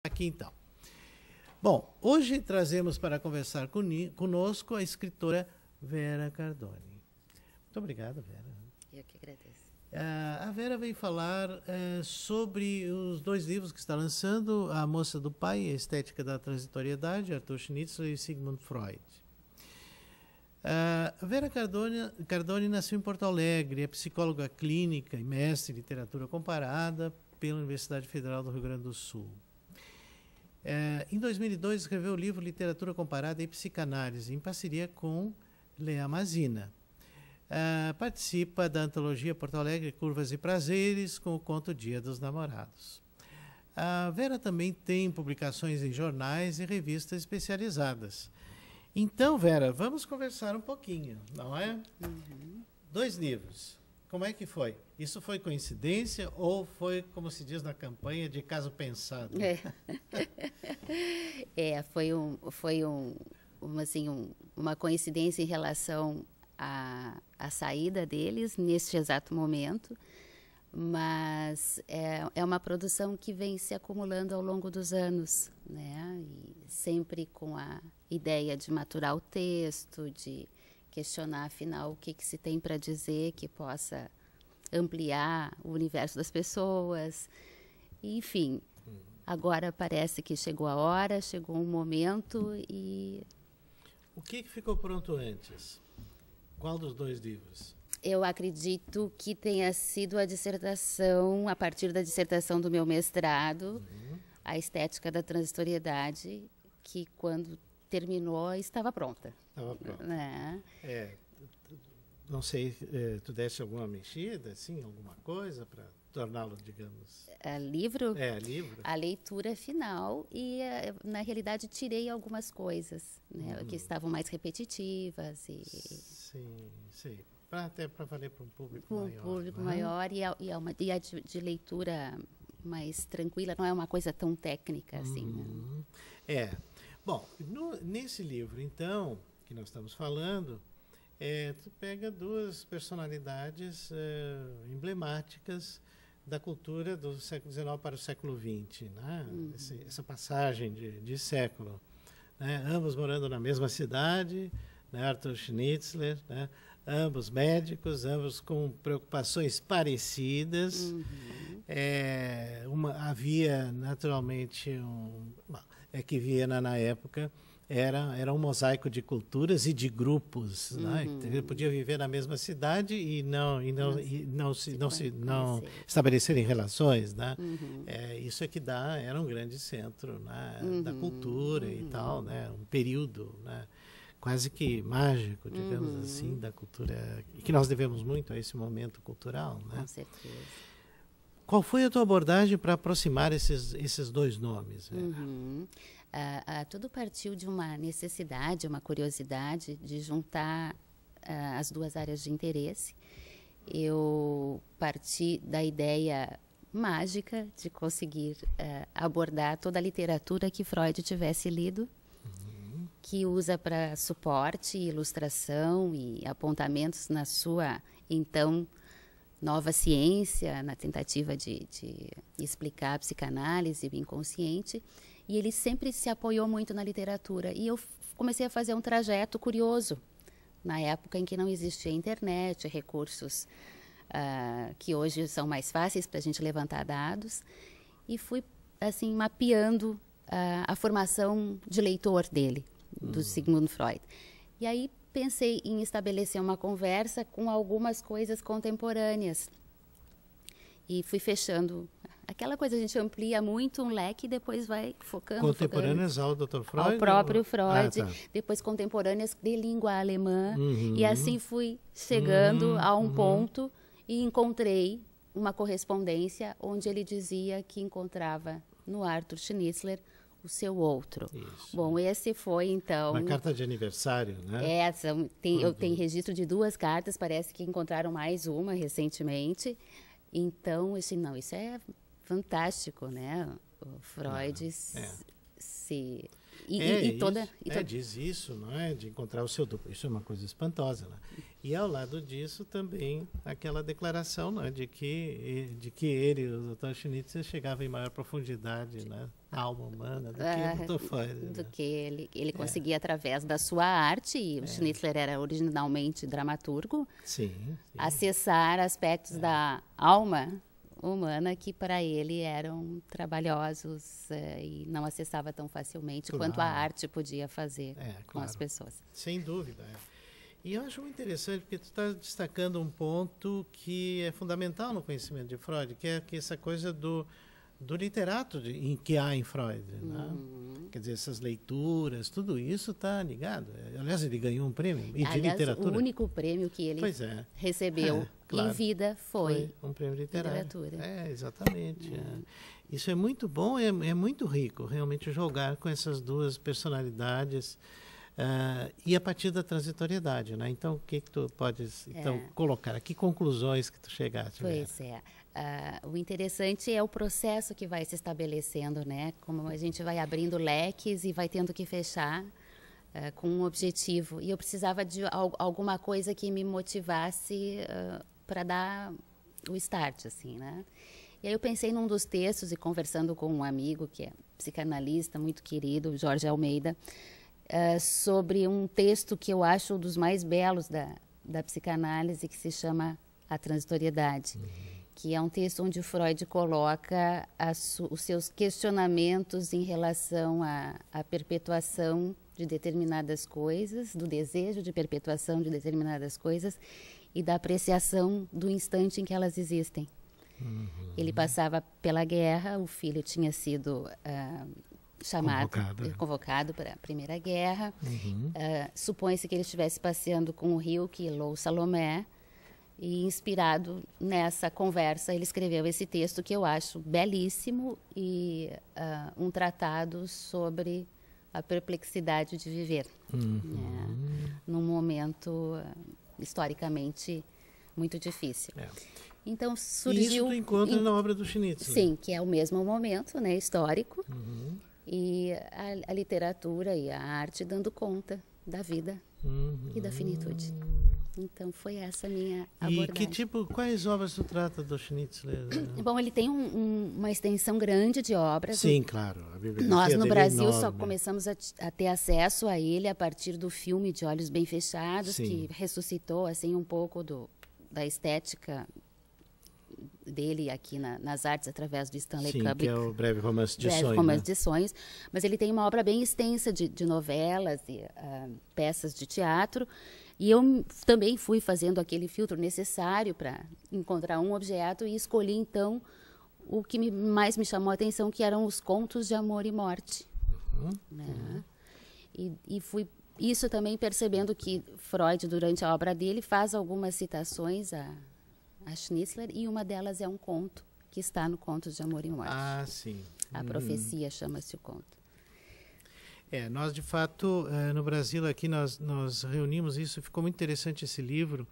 Aqui então. Bom, hoje trazemos para conversar conosco a escritora Vera Cardone. Muito obrigado, Vera. Eu que agradeço. A Vera veio falar sobre os dois livros que está lançando, A Moça do Pai e a Estética da Transitoriedade, Arthur Schnitzler e Sigmund Freud. Vera Cardone nasceu em Porto Alegre, é psicóloga clínica e mestre em literatura comparada pela Universidade Federal do Rio Grande do Sul. Em 2002, escreveu o livro Literatura Comparada e Psicanálise, em parceria com Lea Mazina. Participa da antologia Porto Alegre, Curvas e Prazeres, com o conto Dia dos Namorados. A Vera também tem publicações em jornais e revistas especializadas. Então, Vera, vamos conversar um pouquinho, não é? Uhum. 2 livros. Como é que foi? Isso foi coincidência ou foi, como se diz na campanha, de caso pensado? Foi uma coincidência em relação à saída deles neste exato momento, mas é uma produção que vem se acumulando ao longo dos anos, né? E sempre com a ideia de maturar o texto, de questionar, afinal, o que se tem para dizer que possa ampliar o universo das pessoas. Enfim, agora parece que chegou a hora, chegou um momento e... O que ficou pronto antes? Qual dos 2 livros? Eu acredito que tenha sido a dissertação, a partir da dissertação do meu mestrado, A Estética da Transitoriedade, que quando terminou estava pronta. Estava pronta. Né? Não sei, tu deste alguma mexida, assim, alguma coisa para torná-lo, digamos... Livro? Livro. A leitura final e, na realidade, tirei algumas coisas, né, que estavam mais repetitivas. Sim. Até para valer para um público maior. Um público maior e a de leitura mais tranquila, não é uma coisa tão técnica assim. Né? Bom, nesse livro, então, que nós estamos falando... tu pega 2 personalidades emblemáticas da cultura do século XIX para o século XX, né? Essa passagem de século, né? Ambos morando na mesma cidade, né? Arthur Schnitzler, né? Ambos médicos, ambos com preocupações parecidas. Havia naturalmente que Viena na época era um mosaico de culturas e de grupos, né? Ele podia viver na mesma cidade e não estabelecerem relações, né? Isso é que era um grande centro, né? Da cultura e tal, né? Um período, né? Quase que mágico, digamos assim, da cultura, e que nós devemos muito a esse momento cultural, né? Com certeza. Qual foi a tua abordagem para aproximar esses 2 nomes? Tudo partiu de uma necessidade, uma curiosidade de juntar as 2 áreas de interesse. Eu parti da ideia mágica de conseguir abordar toda a literatura que Freud tivesse lido, que usa para suporte, ilustração e apontamentos na sua, então, nova ciência, na tentativa de explicar a psicanálise e o inconsciente. E ele sempre se apoiou muito na literatura. E eu comecei a fazer um trajeto curioso, na época em que não existia internet, recursos que hoje são mais fáceis para a gente levantar dados. E fui, assim, mapeando a formação de leitor dele, do Sigmund Freud. E aí pensei em estabelecer uma conversa com algumas coisas contemporâneas. E fui fechando... Aquela coisa, a gente amplia muito um leque e depois vai focando. Contemporâneas ao Dr. Freud? Ao próprio Freud. Depois contemporâneas de língua alemã. E assim fui chegando a um ponto e encontrei uma correspondência onde ele dizia que encontrava no Arthur Schnitzler o seu outro. Isso. Bom, esse foi, então... Uma carta de aniversário, né? Eu tenho registro de 2 cartas, parece que encontraram mais uma recentemente. Então, isso é... fantástico, né? O Freud diz isso, não é? De encontrar o seu duplo. Isso é uma coisa espantosa, né? E ao lado disso também aquela declaração, né, de que ele, o Dr. Schnitzler, chegava em maior profundidade, né, na alma humana do que do Freud. Do Né? que ele conseguia através da sua arte, e o Schnitzler era originalmente dramaturgo, Sim. acessar aspectos da alma humana que para ele eram trabalhosos e não acessava tão facilmente quanto a arte podia fazer com as pessoas. Sem dúvida. E eu acho muito interessante porque tu está destacando um ponto que é fundamental no conhecimento de Freud, que é essa coisa do literato em que há em Freud. Né? Quer dizer, essas leituras, tudo isso está ligado. Aliás, ele ganhou um prêmio de literatura. O único prêmio que ele recebeu em vida foi um prêmio de literatura. Exatamente. Isso é muito bom, é muito rico, realmente, jogar com essas duas personalidades e a partir da transitoriedade. Né? Então, o que tu podes colocar? Que conclusões que tu chegaste? Pois é. O interessante é o processo que vai se estabelecendo, né? Como a gente vai abrindo leques e vai tendo que fechar com um objetivo. E eu precisava de alguma coisa que me motivasse para dar o start, assim, né? E aí eu pensei num dos textos e conversando com um amigo que é psicanalista muito querido, Jorge Almeida, sobre um texto que eu acho um dos mais belos da psicanálise, que se chama A Transitoriedade. Que é um texto onde o Freud coloca os seus questionamentos em relação à perpetuação de determinadas coisas, do desejo de perpetuação de determinadas coisas e da apreciação do instante em que elas existem. Ele passava pela guerra, o filho tinha sido convocado para a Primeira Guerra. Supõe-se que ele estivesse passeando com o Hilke, Lou Salomé, e inspirado nessa conversa, ele escreveu esse texto que eu acho belíssimo e um tratado sobre a perplexidade de viver, num momento historicamente muito difícil. Então surgiu. E isso tu encontra na obra do Schnitzler. Sim, que é o mesmo momento, né, histórico, e a literatura e a arte dando conta da vida e da finitude. Então foi essa a minha abordagem. E quais obras tu trata do Schnitzler? Bom, ele tem uma extensão grande de obras. Sim, claro. A bibliografia Nós no Brasil enorme. só começamos a ter acesso a ele a partir do filme De Olhos Bem Fechados, que ressuscitou assim um pouco da estética dele aqui nas artes através do Stanley Kubrick. Que é o Breve Romance de Sonhos. Breve Romance de Sonhos. Mas ele tem uma obra bem extensa de novelas e peças de teatro. E eu também fui fazendo aquele filtro necessário para encontrar um objeto e escolhi, então, o que mais me chamou a atenção, que eram os contos de amor e morte. Né? E fui isso também percebendo que Freud, durante a obra dele, faz algumas citações a Schnitzler, e uma delas é um conto que está no Contos de Amor e Morte. Ah, sim. A Profecia chama-se o conto. Nós, de fato, no Brasil, aqui nós reunimos isso, ficou muito interessante esse livro,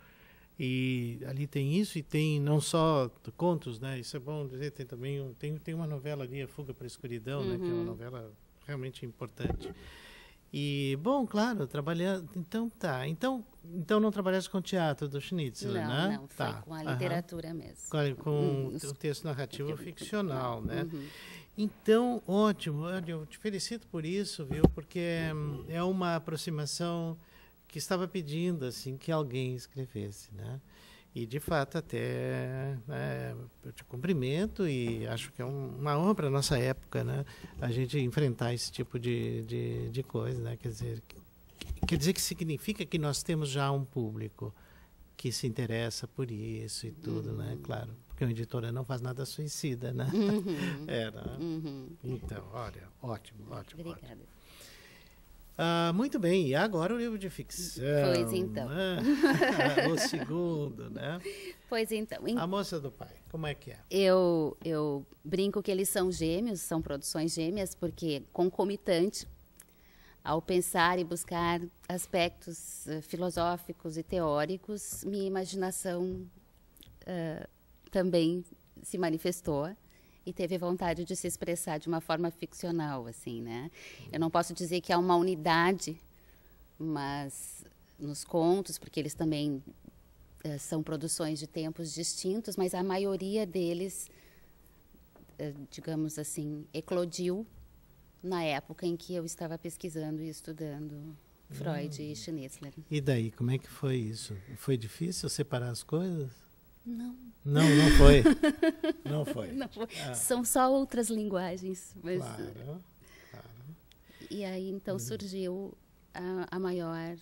e ali tem isso, e tem não só contos, né? Isso é bom dizer, tem também tem uma novela ali, A Fuga para a Escuridão, né? Que é uma novela realmente importante. E, bom, claro, trabalhando... Então, tá. Então não trabalhaste com o teatro do Schnitzler, né? Não, foi com a literatura mesmo. Com o texto narrativo ficcional, né? Então, ótimo. Eu te felicito por isso, viu? Porque é uma aproximação que estava pedindo, assim, que alguém escrevesse, né? E, de fato, até eu te cumprimento e acho que é uma honra para a nossa época, né? A gente enfrentar esse tipo de coisa, né? Quer dizer que significa que nós temos já um público que se interessa por isso e tudo, né? Claro, porque uma editora não faz nada suicida, né? Então, olha, ótimo. Obrigada. Ótimo. Muito bem, e agora o livro de ficção. Pois então. Né? O segundo, né? Pois então. A Moça do Pai, como é que é? Eu brinco que eles são gêmeos, são produções gêmeas, porque concomitante ao pensar e buscar aspectos filosóficos e teóricos, minha imaginação também se manifestou e teve vontade de se expressar de uma forma ficcional, assim, né? Eu não posso dizer que há uma unidade, mas nos contos, porque eles também são produções de tempos distintos, mas a maioria deles, digamos assim, eclodiu na época em que eu estava pesquisando e estudando Freud e Schnitzler. E daí, como é que foi isso? Foi difícil separar as coisas? Não. Não foi. Não foi. Não foi. São só outras linguagens. Mas... Claro. E aí, então, surgiu a maior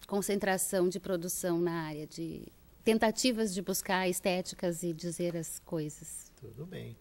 concentração de produção na área de tentativas de buscar estéticas e dizer as coisas. Tudo bem.